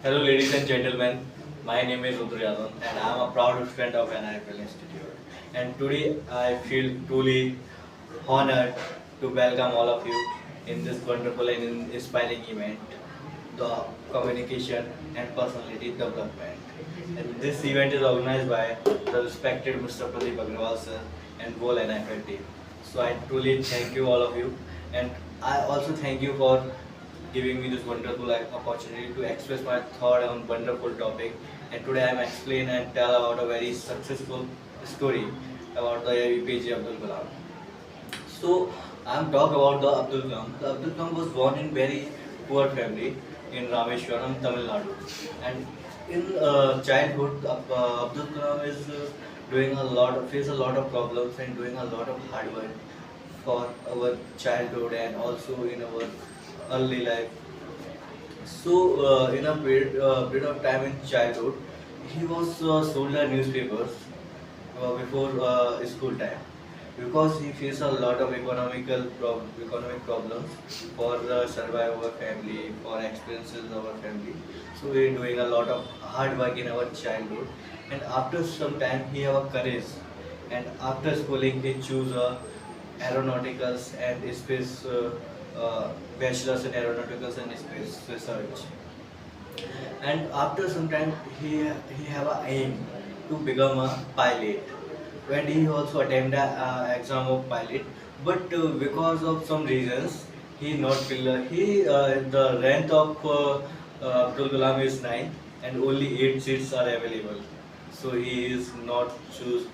Hello, ladies and gentlemen. My name is Rudra Yadav, and I am a proud student of NIFL Institute. And today, I feel truly honored to welcome all of you in this wonderful and inspiring event, the Communication and Personality Development. And this event is organized by the respected Mr. Pradeep Agrawal sir and whole NIFL team. So I truly thank you all of you, and I also thank you for giving me this wonderful opportunity to express my thought on wonderful topic. And today I am explain and tell about a very successful story about the APJ Abdul Kalam. So I'm talk about the Abdul Kalam. The Abdul Kalam was born in very poor family in Rameshwaram, Tamil Nadu, and in childhood, Abdul Kalam is doing face a lot of problems and doing a lot of hard work for our childhood and also in our early life. So, in a period of time in childhood, he was sold the newspapers before school time because he faced a lot of economic problems for the survive our family, for experiences of our family. So, we doing a lot of hard work in our childhood, and after some time, he have a courage, and after schooling, he choose aeronauticals and space. Bachelor's in aeronautics and space research. And after some time, he have a aim to become a pilot. When he also attended exam of pilot, but because of some reasons, he not fill. The rank of Abdul Kalam is 9, and only 8 seats are available. So he is not choose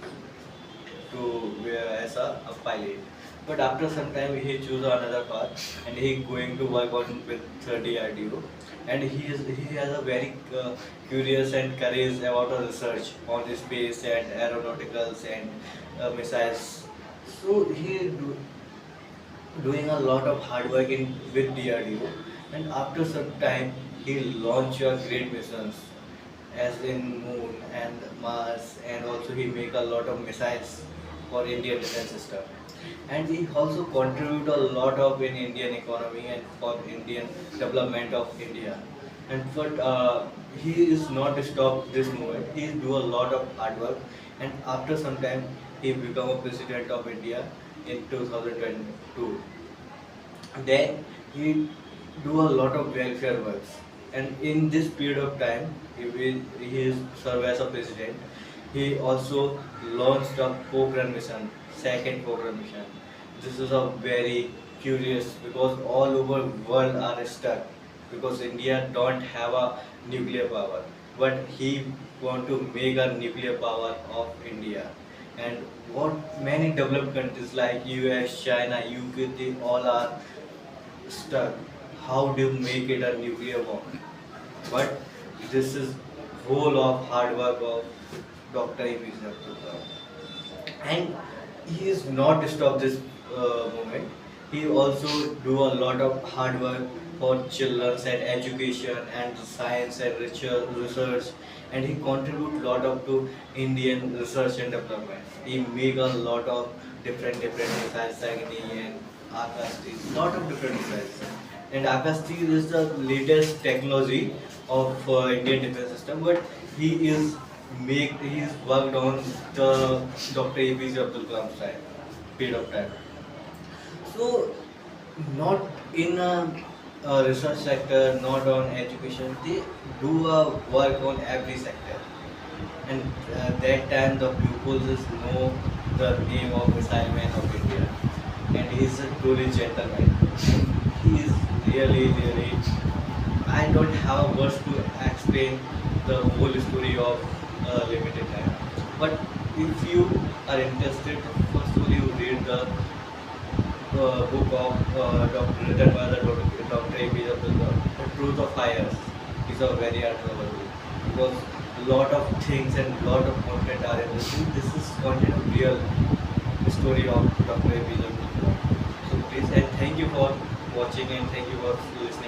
to as a pilot. But after some time he choose another path and he going to work on with DRDO, and he has a very curious and courage about the research on the space and aeronauticals and missiles. So doing a lot of hard work in with DRDO, and after some time he launch a great missions as in Moon and Mars, and also he make a lot of missiles for Indian defense system. And he also contribute a lot of in Indian economy and for Indian development of India. And but he is not stop this movement. He do a lot of hard work, and after some time he become a president of India in 2022. Then he do a lot of welfare works, and in this period of time he is serve as a president. He also launched a Pokhran mission, second Pokhran mission. This is a very curious because all over world are stuck because India don't have a nuclear power, but he want to make a nuclear power of India. And what many developed countries like US, China, UK, they all are stuck. How do you make it a nuclear bomb? But this is whole of hard work of Dr. APJ Abdul Kalam. And he is not stop this movement. He also do a lot of hard work for children and education and science and research, and he contribute lot of to Indian research and development. He make a lot of different missiles, Agni and Akash, lot of different missiles. And Akash is the latest technology of Indian defense system, but he is worked on the Dr. APJ Abdul Kalam time period of time. So not in a research sector, not on education. They do work on every sector. And that time the pupils know the name of missile man of India, and he is a truly gentleman. He is really. I don't have words to explain the whole story of limited time. But if you are interested, first of all you read the book of written by the Dr. APJ Abdul Kalam, The Truth of Fires. Is a very artful book because lot of things and lot of content are in this. This is content of real story of Dr. APJ Abdul Kalam. So please, and thank you for watching and thank you for listening.